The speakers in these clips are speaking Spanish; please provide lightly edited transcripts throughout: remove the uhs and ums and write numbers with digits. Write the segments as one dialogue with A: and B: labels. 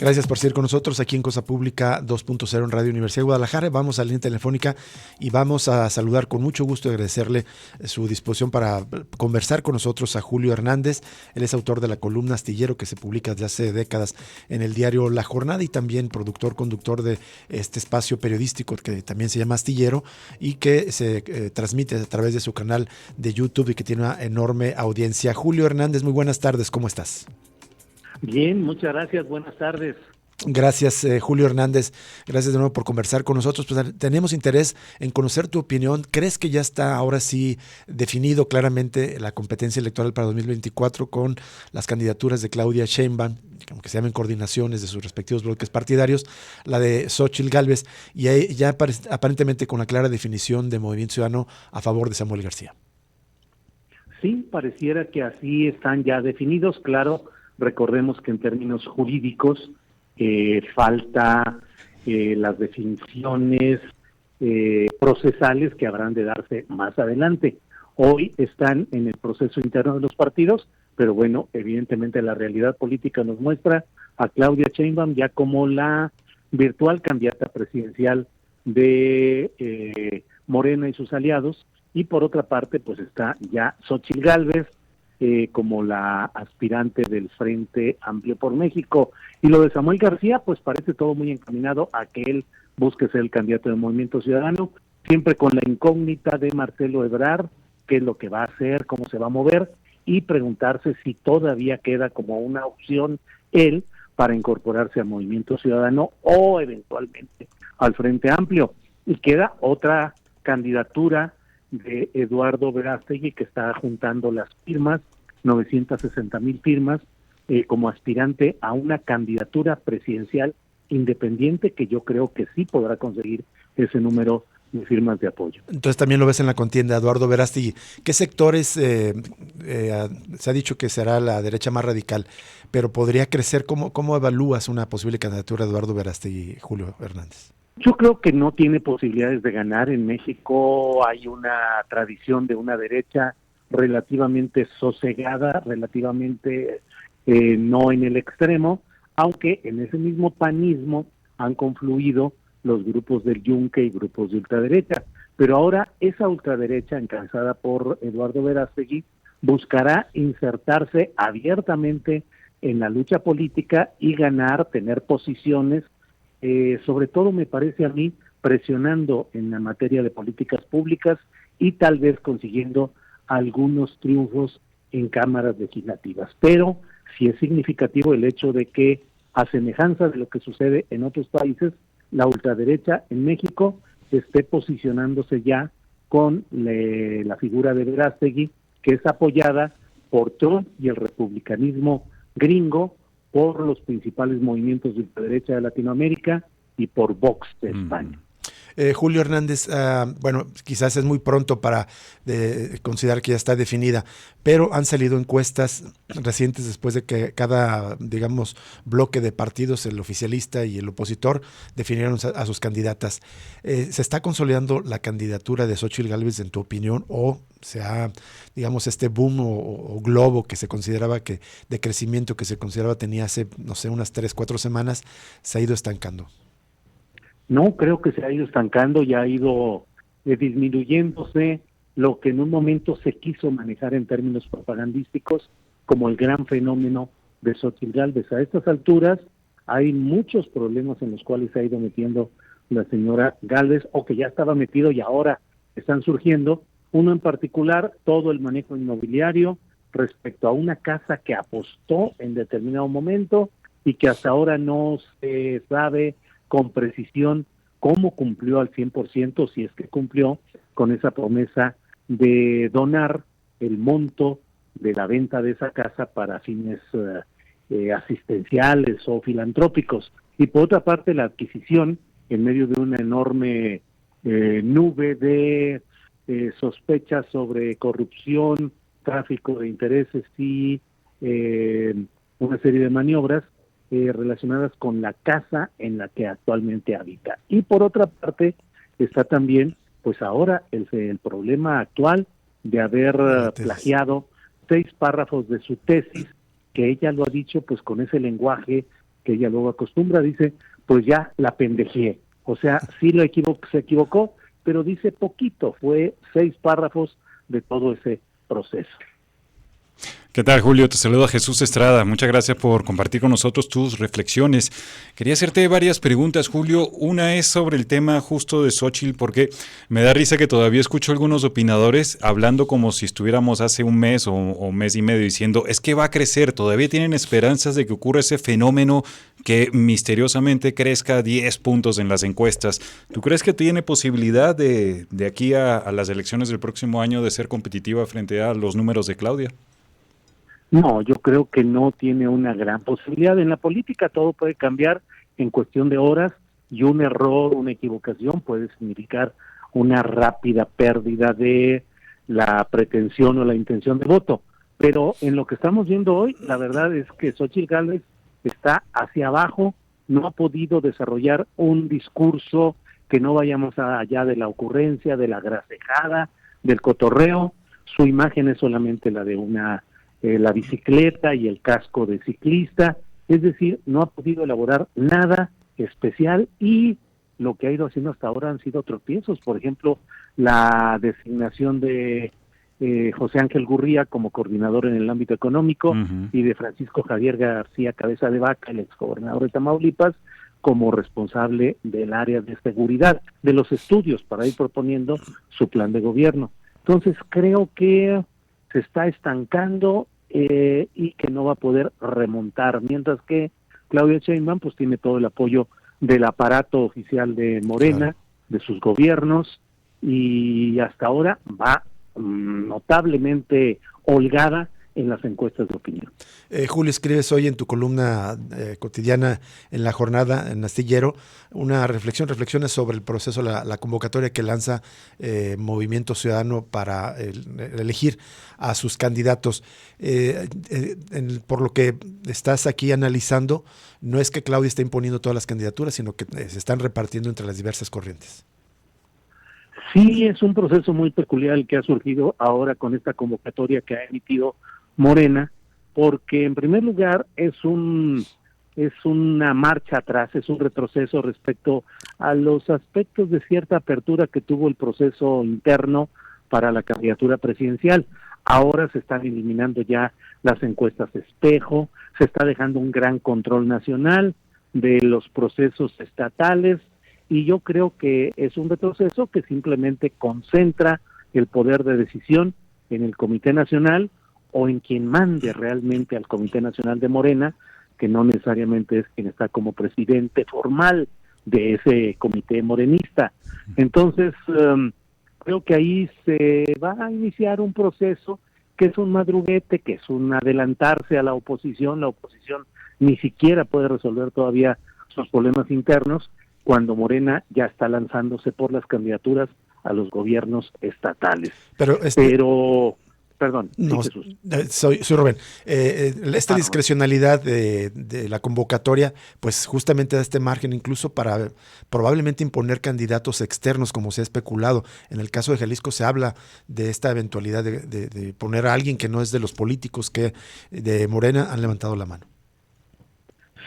A: Gracias por seguir con nosotros aquí en Cosa Pública 2.0 en Radio Universidad de Guadalajara. Vamos a la línea telefónica y vamos a saludar con mucho gusto y agradecerle su disposición para conversar con nosotros a Julio Hernández. Él es autor de la columna Astillero, que se publica desde hace décadas en el diario La Jornada, y también conductor de este espacio periodístico que también se llama Astillero y que se transmite a través de su canal de YouTube y que tiene una enorme audiencia. Julio Hernández, muy buenas tardes, ¿cómo estás?
B: Bien, muchas gracias, buenas tardes.
A: Gracias, Julio Hernández. Gracias de nuevo por conversar con nosotros. Pues tenemos interés en conocer tu opinión. ¿Crees que ya está ahora sí definido claramente la competencia electoral para 2024 con las candidaturas de Claudia Sheinbaum, aunque se llamen coordinaciones de sus respectivos bloques partidarios, la de Xóchitl Gálvez, y ahí ya aparentemente con la clara definición de Movimiento Ciudadano a favor de Samuel García?
B: Sí, pareciera que así están ya definidos. Claro, recordemos que en términos jurídicos falta las definiciones procesales que habrán de darse más adelante. Hoy están en el proceso interno de los partidos, pero bueno, evidentemente la realidad política nos muestra a Claudia Sheinbaum ya como la virtual candidata presidencial de Morena y sus aliados, y por otra parte pues está ya Xóchitl Gálvez como la aspirante del Frente Amplio por México. Y lo de Samuel García, pues parece todo muy encaminado a que él busque ser el candidato del Movimiento Ciudadano, siempre con la incógnita de Marcelo Ebrard, qué es lo que va a hacer, cómo se va a mover, y preguntarse si todavía queda como una opción él para incorporarse al Movimiento Ciudadano o eventualmente al Frente Amplio. Y queda otra candidatura de Eduardo Verástegui, que está juntando las firmas, 960,000 firmas, como aspirante a una candidatura presidencial independiente, que yo creo que sí podrá conseguir ese número de firmas de apoyo.
A: Entonces también lo ves en la contienda, Eduardo Verástegui. ¿Qué sectores se ha dicho que será la derecha más radical, pero podría crecer? ¿Cómo evalúas una posible candidatura de Eduardo Verástegui, Julio Hernández?
B: Yo creo que no tiene posibilidades de ganar. En México hay una tradición de una derecha relativamente sosegada, relativamente no en el extremo, aunque en ese mismo panismo han confluido los grupos del Yunque y grupos de ultraderecha. Pero ahora esa ultraderecha, encabezada por Eduardo Verástegui, buscará insertarse abiertamente en la lucha política y ganar, tener posiciones, sobre todo me parece a mí, presionando en la materia de políticas públicas y tal vez consiguiendo algunos triunfos en cámaras legislativas. Pero sí es significativo el hecho de que, a semejanza de lo que sucede en otros países, la ultraderecha en México esté posicionándose ya con la figura de Verástegui, que es apoyada por Trump y el republicanismo gringo, por los principales movimientos de ultraderecha de Latinoamérica y por Vox de España.
A: Julio Hernández, bueno, quizás es muy pronto para considerar que ya está definida, pero han salido encuestas recientes después de que cada, digamos, bloque de partidos, el oficialista y el opositor, definieron a sus candidatas. ¿Se está consolidando la candidatura de Xóchitl Gálvez, en tu opinión, o sea, digamos, este boom o globo que se consideraba que de crecimiento que se consideraba tenía hace, no sé, unas 3-4 semanas, se ha ido estancando?
B: No, creo que se ha ido estancando y ha ido disminuyéndose lo que en un momento se quiso manejar en términos propagandísticos como el gran fenómeno de Xóchitl Gálvez. A estas alturas hay muchos problemas en los cuales se ha ido metiendo la señora Gálvez, o que ya estaba metido y ahora están surgiendo. Uno en particular, todo el manejo inmobiliario respecto a una casa que apostó en determinado momento y que hasta ahora no se sabe con precisión cómo cumplió al 100%, si es que cumplió con esa promesa de donar el monto de la venta de esa casa para fines asistenciales o filantrópicos. Y por otra parte, la adquisición, en medio de una enorme nube de sospechas sobre corrupción, tráfico de intereses y una serie de maniobras relacionadas con la casa en la que actualmente habita. Y por otra parte está también, pues ahora, el problema actual de haber plagiado 6 párrafos de su tesis, que ella lo ha dicho pues con ese lenguaje que ella luego acostumbra, dice, pues ya la pendejeé. O sea, sí se equivocó, pero dice poquito, fue 6 párrafos de todo ese proceso.
C: ¿Qué tal, Julio? Te saluda Jesús Estrada. Muchas gracias por compartir con nosotros tus reflexiones. Quería hacerte varias preguntas, Julio. Una es sobre el tema justo de Xóchitl, porque me da risa que todavía escucho algunos opinadores hablando como si estuviéramos hace un mes o mes y medio diciendo, es que va a crecer, todavía tienen esperanzas de que ocurra ese fenómeno que misteriosamente crezca 10 puntos en las encuestas. ¿Tú crees que tiene posibilidad de aquí a las elecciones del próximo año de ser competitiva frente a los números de Claudia?
B: No, yo creo que no tiene una gran posibilidad. En la política todo puede cambiar en cuestión de horas y un error, una equivocación puede significar una rápida pérdida de la pretensión o la intención de voto. Pero en lo que estamos viendo hoy, la verdad es que Xóchitl Gálvez está hacia abajo, no ha podido desarrollar un discurso que no vayamos allá de la ocurrencia, de la grasejada, del cotorreo. Su imagen es solamente la de la bicicleta y el casco de ciclista, es decir, no ha podido elaborar nada especial y lo que ha ido haciendo hasta ahora han sido tropiezos. Por ejemplo, la designación de José Ángel Gurría como coordinador en el ámbito económico y de Francisco Javier García Cabeza de Vaca, el exgobernador de Tamaulipas, como responsable del área de seguridad, de los estudios para ir proponiendo su plan de gobierno. Entonces creo que se está estancando y que no va a poder remontar, mientras que Claudia Sheinbaum pues tiene todo el apoyo del aparato oficial de Morena, de sus gobiernos, y hasta ahora va notablemente holgada en las encuestas de opinión.
A: Julio, escribes hoy en tu columna cotidiana en La Jornada, en Astillero, una reflexiones sobre el proceso, la convocatoria que lanza Movimiento Ciudadano para elegir a sus candidatos. Por lo que estás aquí analizando, no es que Claudia esté imponiendo todas las candidaturas, sino que se están repartiendo entre las diversas corrientes.
B: Sí, es un proceso muy peculiar el que ha surgido ahora con esta convocatoria que ha emitido Morena, porque en primer lugar es una marcha atrás, es un retroceso respecto a los aspectos de cierta apertura que tuvo el proceso interno para la candidatura presidencial. Ahora se están eliminando ya las encuestas de espejo, se está dejando un gran control nacional de los procesos estatales, y yo creo que es un retroceso que simplemente concentra el poder de decisión en el Comité Nacional o en quien mande realmente al Comité Nacional de Morena, que no necesariamente es quien está como presidente formal de ese comité morenista. Entonces, creo que ahí se va a iniciar un proceso que es un madruguete, que es un adelantarse a la oposición. La oposición ni siquiera puede resolver todavía sus problemas internos, cuando Morena ya está lanzándose por las candidaturas a los gobiernos estatales. Perdón,
A: no,
B: sí, Jesús.
A: Soy Rubén. Esta discrecionalidad de la convocatoria, pues justamente da este margen incluso para probablemente imponer candidatos externos, como se ha especulado. En el caso de Jalisco se habla de esta eventualidad de poner a alguien que no es de los políticos que de Morena han levantado la mano.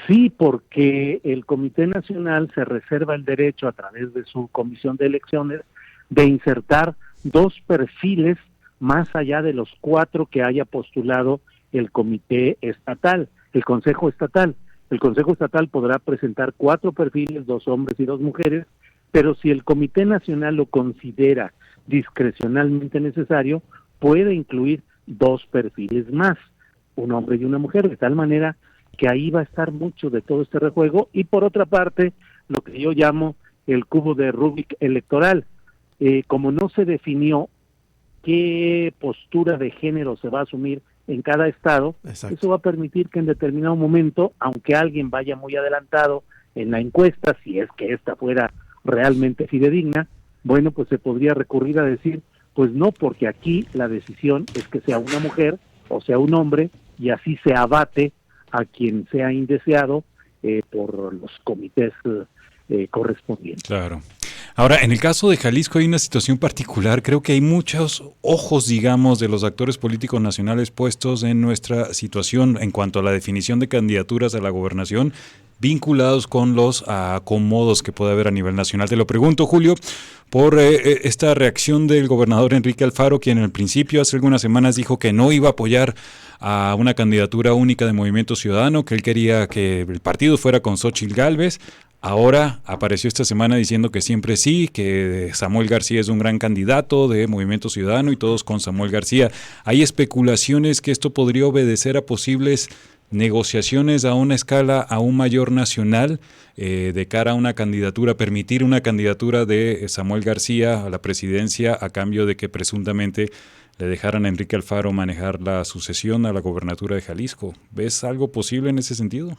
B: Sí, porque el Comité Nacional se reserva el derecho a través de su comisión de elecciones de insertar 2 perfiles más allá de los 4 que haya postulado el Comité Estatal, el Consejo Estatal. El Consejo Estatal podrá presentar 4 perfiles, 2 hombres y 2 mujeres, pero si el Comité Nacional lo considera discrecionalmente necesario, puede incluir 2 perfiles más, un hombre y una mujer, de tal manera que ahí va a estar mucho de todo este rejuego. Y por otra parte, lo que yo llamo el cubo de Rubik electoral, como no se definió qué postura de género se va a asumir en cada estado, exacto, eso va a permitir que en determinado momento, aunque alguien vaya muy adelantado en la encuesta, si es que esta fuera realmente fidedigna, bueno, pues se podría recurrir a decir, pues no, porque aquí la decisión es que sea una mujer o sea un hombre, y así se abate a quien sea indeseado por los comités correspondientes.
C: Claro. Ahora, en el caso de Jalisco hay una situación particular. Creo que hay muchos ojos, digamos, de los actores políticos nacionales puestos en nuestra situación en cuanto a la definición de candidaturas a la gobernación. vinculados con los acomodos que puede haber a nivel nacional. Te lo pregunto, Julio, por esta reacción del gobernador Enrique Alfaro, quien en el principio, hace algunas semanas, dijo que no iba a apoyar a una candidatura única de Movimiento Ciudadano, que él quería que el partido fuera con Xóchitl Gálvez. Ahora apareció esta semana diciendo que siempre sí, que Samuel García es un gran candidato de Movimiento Ciudadano y todos con Samuel García. Hay especulaciones que esto podría obedecer a posibles negociaciones a una escala aún mayor nacional de cara a una candidatura, permitir una candidatura de Samuel García a la presidencia a cambio de que presuntamente le dejaran a Enrique Alfaro manejar la sucesión a la gobernatura de Jalisco. ¿Ves algo posible en ese sentido?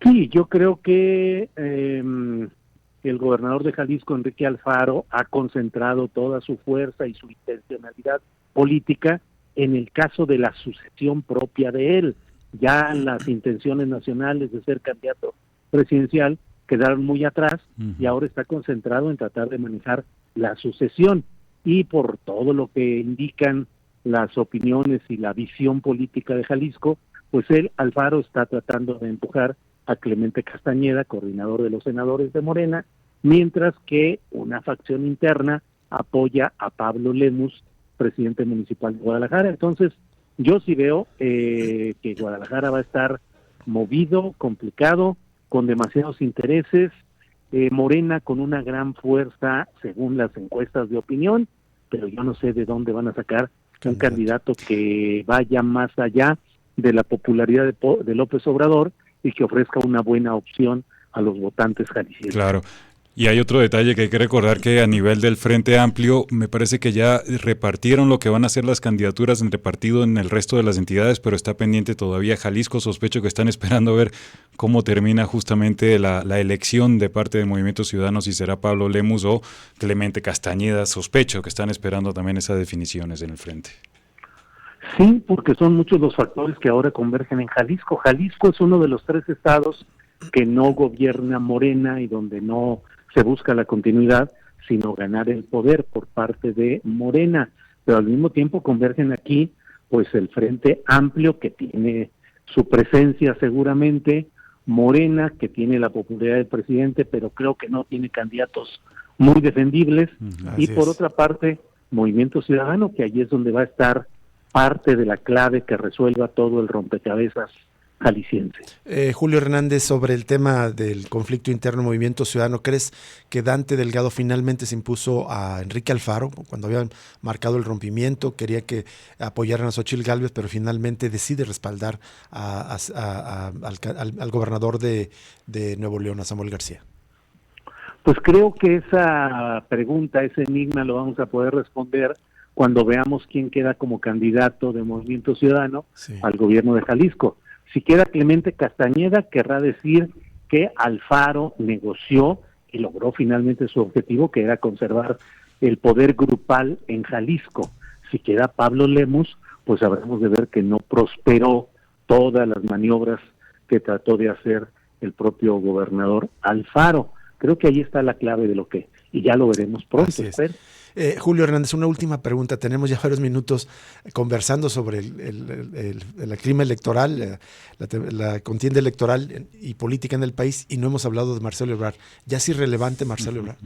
B: Sí, yo creo que el gobernador de Jalisco, Enrique Alfaro, ha concentrado toda su fuerza y su intencionalidad política en el caso de la sucesión propia de él. Ya las intenciones nacionales de ser candidato presidencial quedaron muy atrás y ahora está concentrado en tratar de manejar la sucesión. Y por todo lo que indican las opiniones y la visión política de Jalisco, pues Alfaro está tratando de empujar a Clemente Castañeda, coordinador de los senadores de Morena, mientras que una facción interna apoya a Pablo Lemus, presidente municipal de Guadalajara. Entonces, yo sí veo que Guadalajara va a estar movido, complicado, con demasiados intereses, Morena con una gran fuerza según las encuestas de opinión, pero yo no sé de dónde van a sacar un candidato que vaya más allá de la popularidad de López Obrador y que ofrezca una buena opción a los votantes jaliscienses.
C: Claro. Y hay otro detalle que hay que recordar, que a nivel del Frente Amplio me parece que ya repartieron lo que van a ser las candidaturas entre partido en el resto de las entidades, pero está pendiente todavía Jalisco. Sospecho que están esperando a ver cómo termina justamente la elección de parte de Movimiento Ciudadano, si será Pablo Lemus o Clemente Castañeda. Sospecho que están esperando también esas definiciones en el Frente.
B: Sí, porque son muchos los factores que ahora convergen en Jalisco. Jalisco es uno de los 3 estados que no gobierna Morena y donde no se busca la continuidad, sino ganar el poder por parte de Morena. Pero al mismo tiempo convergen aquí pues el Frente Amplio, que tiene su presencia seguramente, Morena, que tiene la popularidad del presidente, pero creo que no tiene candidatos muy defendibles, y por otra parte, Movimiento Ciudadano, que allí es donde va a estar parte de la clave que resuelva todo el rompecabezas jalisciense.
A: Julio Hernández, sobre el tema del conflicto interno Movimiento Ciudadano, ¿crees que Dante Delgado finalmente se impuso a Enrique Alfaro cuando habían marcado el rompimiento? Quería que apoyaran a Xóchitl Gálvez, pero finalmente decide respaldar al gobernador de Nuevo León, a Samuel García.
B: Pues creo que esa pregunta, ese enigma lo vamos a poder responder cuando veamos quién queda como candidato de Movimiento Ciudadano al gobierno de Jalisco. Si queda Clemente Castañeda, querrá decir que Alfaro negoció y logró finalmente su objetivo, que era conservar el poder grupal en Jalisco. Si queda Pablo Lemus, pues habremos de ver que no prosperó todas las maniobras que trató de hacer el propio gobernador Alfaro. Creo que ahí está la clave de lo que, y ya lo veremos pronto.
A: Julio Hernández, una última pregunta. Tenemos ya varios minutos conversando sobre el clima electoral, la contienda electoral y política en el país, y no hemos hablado de Marcelo Ebrard. ¿Ya es irrelevante Marcelo Ebrard?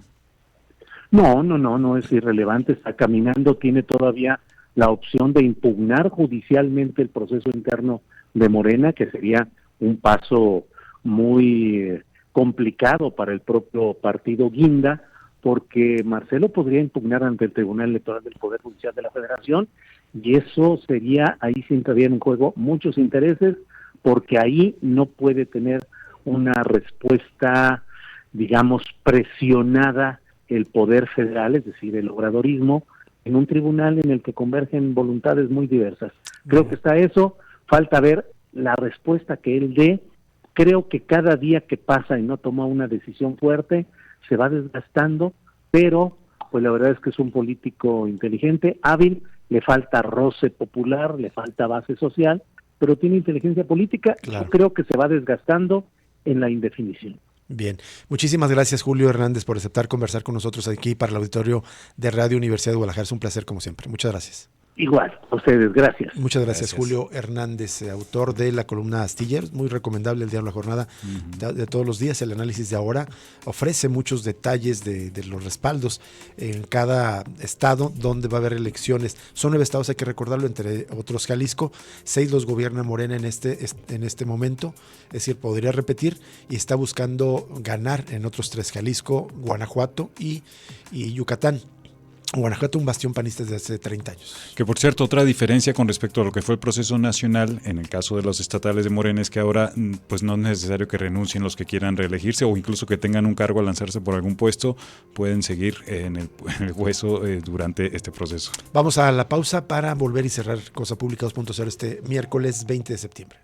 B: No es irrelevante, está caminando, tiene todavía la opción de impugnar judicialmente el proceso interno de Morena, que sería un paso muy complicado para el propio partido Guinda, porque Marcelo podría impugnar ante el Tribunal Electoral del Poder Judicial de la Federación, y eso sería, ahí sí entrarían en juego muchos intereses, porque ahí no puede tener una respuesta, digamos, presionada el poder federal, es decir, el obradorismo, en un tribunal en el que convergen voluntades muy diversas. Creo que está eso, falta ver la respuesta que él dé. Creo que cada día que pasa y no toma una decisión fuerte, se va desgastando, pero pues la verdad es que es un político inteligente, hábil, le falta roce popular, le falta base social, pero tiene inteligencia política. Claro. Yo creo que se va desgastando en la indefinición.
A: Bien, muchísimas gracias Julio Hernández por aceptar conversar con nosotros aquí para el auditorio de Radio Universidad de Guadalajara. Es un placer como siempre. Muchas gracias.
B: Igual, a ustedes, gracias.
A: Muchas gracias. Julio Hernández, autor de la columna Astiller, muy recomendable el diario La Jornada de todos los días. El análisis de ahora ofrece muchos detalles de los respaldos en cada estado donde va a haber elecciones. Son 9 estados, hay que recordarlo, entre otros Jalisco. 6 los gobierna Morena en este momento, es decir, podría repetir, y está buscando ganar en otros 3, Jalisco, Guanajuato y Yucatán. Guanajuato, un bastión panista desde hace 30 años.
C: Que por cierto, otra diferencia con respecto a lo que fue el proceso nacional, en el caso de los estatales de Morena, es que ahora pues no es necesario que renuncien los que quieran reelegirse o incluso que tengan un cargo a lanzarse por algún puesto, pueden seguir en el hueso durante este proceso.
A: Vamos a la pausa para volver y cerrar Cosa Pública 2.0 este miércoles 20 de septiembre.